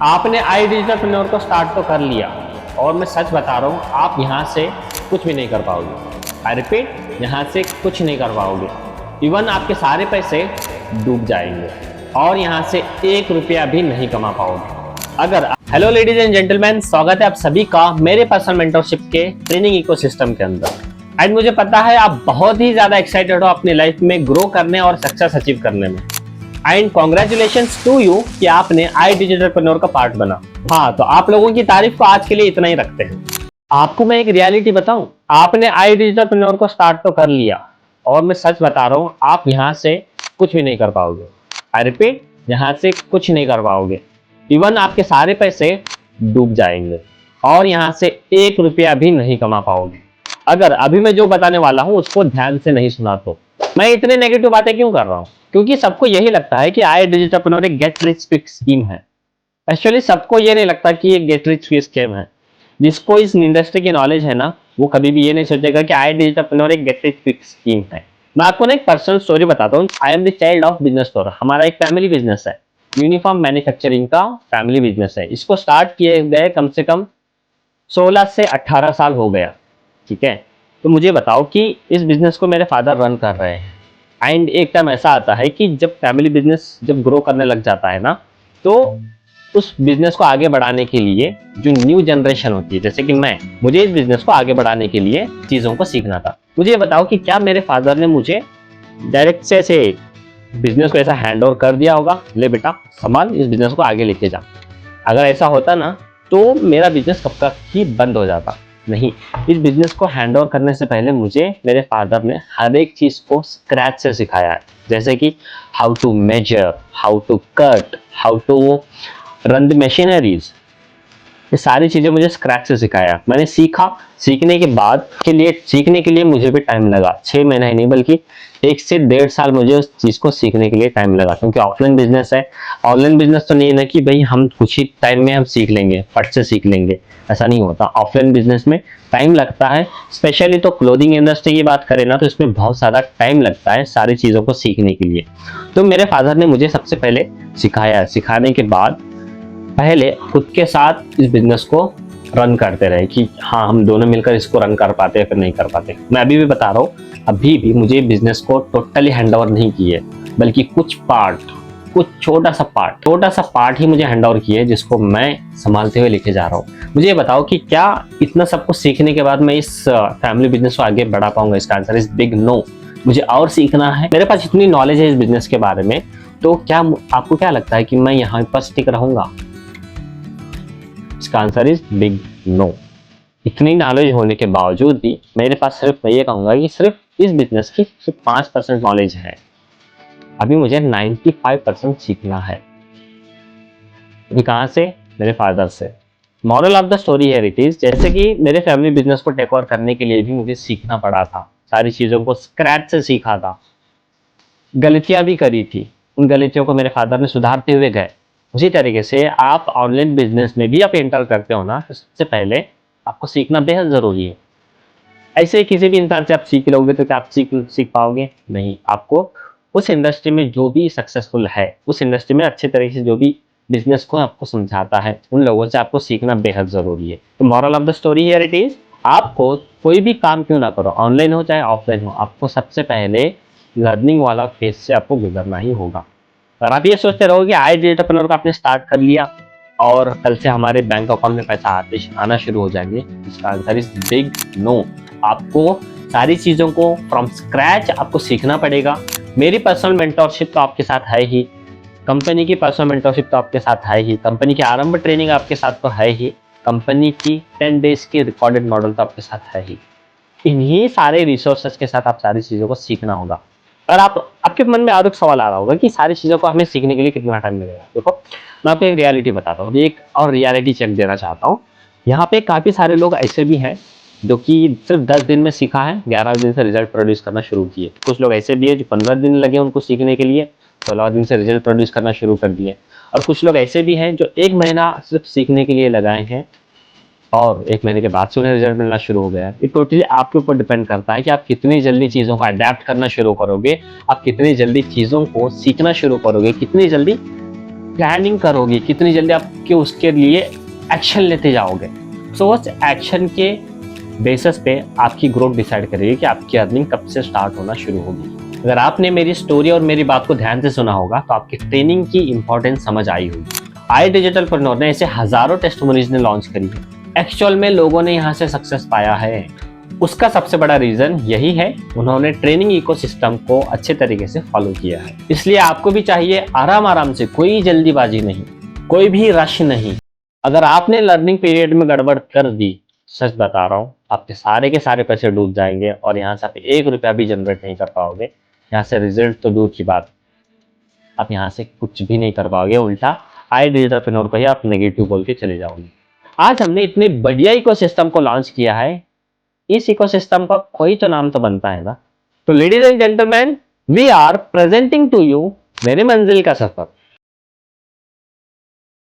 आपने आई डिजिटलप्रेन्योर को स्टार्ट तो कर लिया और मैं सच बता रहा हूँ आप यहाँ से कुछ भी नहीं कर पाओगे। आई रिपीट, यहाँ से कुछ नहीं कर पाओगे। इवन आपके सारे पैसे डूब जाएंगे और यहाँ से 1 रुपया भी नहीं कमा पाओगे। अगर हेलो लेडीज एंड जेंटलमैन, स्वागत है आप सभी का मेरे पर्सनल मेंटरशिप के ट्रेनिंग इकोसिस्टम के अंदर। एंड मुझे पता है आप बहुत ही ज्यादा एक्साइटेड हो अपनी लाइफ में ग्रो करने और सक्सेस अचीव करने में। एंड कॉन्ग्रेचुलेशंस टू यू कि आपने आई डिजिटलप्रेन्योर का पार्ट बना। हाँ, तो आप लोगों की तारीफ को आज के लिए इतना ही रखते हैं। आपको मैं एक रियलिटी बताऊं, आपने आई डिजिटलप्रेन्योर को स्टार्ट तो कर लिया और मैं सच बता रहा हूं आप यहां से कुछ भी नहीं कर पाओगे। आई रिपीट, यहां से कुछ नहीं कर पाओगे। इवन आपके सारे पैसे डूब जाएंगे और यहां से 1 रुपया भी नहीं कमा पाओगे। अगर अभी मैं जो बताने वाला हूं उसको ध्यान से नहीं सुना तो। मैं इतने नेगेटिव बातें क्यों कर रहा हूं? क्योंकि सबको यही लगता है कि आई डिजिटलप्रेन्योर एक गेट रिच क्विक स्कीम है। एक्चुअली सबको ये नहीं लगता कि ये गेट रिच क्विक स्कीम है। जिसको इस इंडस्ट्री की नॉलेज है ना, वो कभी भी ये नहीं सोचेगा कि आई डिजिटलप्रेन्योर एक गेट रिच क्विक स्कीम है। मैं आपको ना एक पर्सनल स्टोरी बताता हूँ। I am the child of business store. हमारा एक फैमिली बिजनेस है, यूनिफॉर्म मैन्युफैक्चरिंग का फैमिली बिजनेस है। इसको स्टार्ट किए गए कम से कम 16 से 18 साल हो गया। ठीक है, तो मुझे बताओ कि इस बिजनेस को मेरे फादर रन कर रहे हैं। एंड एक टाइम ऐसा आता है कि जब फैमिली बिजनेस जब ग्रो करने लग जाता है ना, तो उस बिजनेस को आगे बढ़ाने के लिए जो न्यू जनरेशन होती है, जैसे कि मुझे इस बिजनेस को आगे बढ़ाने के लिए चीज़ों को सीखना था। मुझे बताओ कि क्या मेरे फादर ने मुझे डायरेक्ट से ऐसे बिजनेस को ऐसा हैंड ओवर कर दिया होगा, ले बेटा संभाल इस बिजनेस को आगे लेके जा। अगर ऐसा होता ना तो मेरा बिजनेस कब तक ही बंद हो जाता। नहीं, इस बिजनेस को हैंड ओवर करने से पहले मुझे मेरे फादर ने हर एक चीज को स्क्रैच से सिखाया है। जैसे कि how to measure, how to cut, how to run the machineries. ये सारी चीजें मुझे स्क्रैच से सिखाया। मैंने सीखा, सीखने के लिए मुझे भी टाइम लगा। 6 महीना ही नहीं बल्कि 1 से 1.5 साल मुझे उस चीज को सीखने के लिए टाइम लगा। क्योंकि ऑफलाइन बिजनेस है। ऑनलाइन बिजनेस तो नहीं है ना कि भाई हम कुछ ही टाइम में हम सीख लेंगे, फट से सीख लेंगे, ऐसा नहीं होता। ऑफलाइन बिजनेस में टाइम लगता है। स्पेशली तो क्लोथिंग इंडस्ट्री की बात करें ना, तो इसमें बहुत सारा टाइम लगता है सारी चीजों को सीखने के लिए। तो मेरे फादर ने मुझे सबसे पहले सिखाया। सिखाने के बाद पहले खुद के साथ इस बिजनेस को रन करते रहे कि हाँ, हम दोनों मिलकर इसको रन कर पाते हैं फिर नहीं कर पाते। मैं अभी भी बता रहा हूँ, अभी भी मुझे बिजनेस को टोटली हैंड ओवर नहीं किए, बल्कि कुछ छोटा सा पार्ट ही मुझे हैंड ओवर किए, जिसको मैं संभालते हुए लेके जा रहा हूँ। मुझे ये बताओ कि क्या इतना सब कुछ सीखने के बाद मैं इस फैमिली बिजनेस को आगे बढ़ा पाऊंगा? इसका आंसर इज बिग नो। मुझे और सीखना है। मेरे पास इतनी नॉलेज है इस बिजनेस के बारे में, तो क्या आपको क्या लगता है कि मैं यहाँ पर स्टिक रहूंगा? इसका आंसर इज बिग नो। इतनी नॉलेज होने के बावजूद भी मेरे पास सिर्फ, मैं ये कहूंगा कि सिर्फ इस बिजनेस की सिर्फ 5% नॉलेज है। अभी मुझे 95% सीखना है। ये कहाँ से? मेरे फादर से। मॉरल ऑफ द स्टोरी है इट इज, जैसे कि मेरे फैमिली बिजनेस को टेक ओवर करने के लिए भी मुझे सीखना पड़ा था। सारी चीजों को स्क्रैच से सीखा था। गलतियां भी करी थी, उन गलतियों को मेरे फादर ने सुधारते हुए गए। उसी तरीके से आप ऑनलाइन बिजनेस में भी आप एंटर करते हो ना, तो सबसे पहले आपको सीखना बेहद जरूरी है। ऐसे किसी भी इंसान से आप सीख लोगे तो क्या आप सीख पाओगे? नहीं। आपको उस इंडस्ट्री में जो भी सक्सेसफुल है, उस इंडस्ट्री में अच्छे तरीके से जो भी बिजनेस को आपको समझाता है, उन लोगों से आपको सीखना बेहद जरूरी है। तो moral of the story here it is, आपको कोई भी काम क्यों ना करो, ऑनलाइन हो चाहे ऑफलाइन हो, आपको सबसे पहले लर्निंग वाला फेज से आपको गुजरना ही होगा। और आप ये सोचते रहोगे आई डिजिटलप्रेन्योर को आपने स्टार्ट कर लिया और कल से हमारे बैंक अकाउंट में पैसा आना शुरू हो जाएंगे। इसका आंसर इज बिग नो। आपको सारी चीजों को फ्रॉम स्क्रैच आपको सीखना पड़ेगा। मेरी पर्सनल मेंटरशिप तो आपके साथ है ही, कंपनी की पर्सनल मेंटरशिप तो आपके साथ है ही, कंपनी की आरंभ ट्रेनिंग आपके साथ तो है ही, कंपनी की 10 डेज की रिकॉर्डेड मॉडल तो आपके साथ है ही। इन्हीं सारे रिसोर्सेज के साथ आप सारी चीजों को सीखना होगा। और आपके मन में और एक सवाल आ रहा होगा कि सारी चीजों को हमें सीखने के लिए कितना टाइम लगेगा। देखो, मैं आपको एक रियलिटी बताता हूँ, एक और रियलिटी चेक देना चाहता हूँ। यहाँ पे काफी सारे लोग ऐसे भी हैं जो कि सिर्फ 10 दिन में सीखा है, 11 दिन से रिजल्ट प्रोड्यूस करना शुरू किए। कुछ लोग ऐसे भी है जो 15 दिन लगे उनको सीखने के लिए, 16 दिन से रिजल्ट प्रोड्यूस करना शुरू कर दिए। और कुछ लोग ऐसे भी हैं जो 1 महीना सिर्फ सीखने के लिए लगाए हैं और 1 महीने के बाद से उन्हें रिजल्ट मिलना शुरू हो गया है। ये टोटली आपके ऊपर डिपेंड करता है कि आप कितनी जल्दी चीज़ों को अडेप्ट करना शुरू करोगे, आप कितनी जल्दी चीज़ों को सीखना शुरू करोगे, कितनी जल्दी प्लानिंग करोगे, कितनी जल्दी आपके उसके लिए एक्शन लेते जाओगे। सो उस एक्शन के बेसिस पे आपकी ग्रोथ डिसाइड करेगी कि आपकी अर्निंग कब से स्टार्ट होना शुरू होगी। अगर आपने मेरी स्टोरी और मेरी बात को ध्यान से सुना होगा तो आपकी ट्रेनिंग की इंपॉर्टेंस समझ आई होगी। आई डिजिटलप्रेन्योर ने ऐसे हजारों टेस्टिमोनीज ने लॉन्च करी है। एक्चुअल में लोगों ने यहाँ से सक्सेस पाया है। उसका सबसे बड़ा रीजन यही है, उन्होंने ट्रेनिंग इकोसिस्टम को अच्छे तरीके से फॉलो किया है। इसलिए आपको भी चाहिए आराम आराम से, कोई जल्दीबाजी नहीं, कोई भी रश नहीं। अगर आपने लर्निंग पीरियड में गड़बड़ कर दी, सच बता रहा हूँ, आपके सारे के सारे पैसे डूब जाएंगे और यहाँ से आप 1 रुपया भी जनरेट नहीं कर पाओगे। यहाँ से रिजल्ट तो दूर की बात, आप यहाँ से कुछ भी नहीं कर पाओगे, उल्टा आई डिजिटलप्रेन्योर को ही आप नेगेटिव बोल के चले जाओगे। आज हमने इतने बढ़िया इकोसिस्टम को लॉन्च किया है, इस इकोसिस्टम का कोई तो नाम तो बनता है ना। तो ladies and gentleman, we are presenting to you मेरे मंजिल का सफर।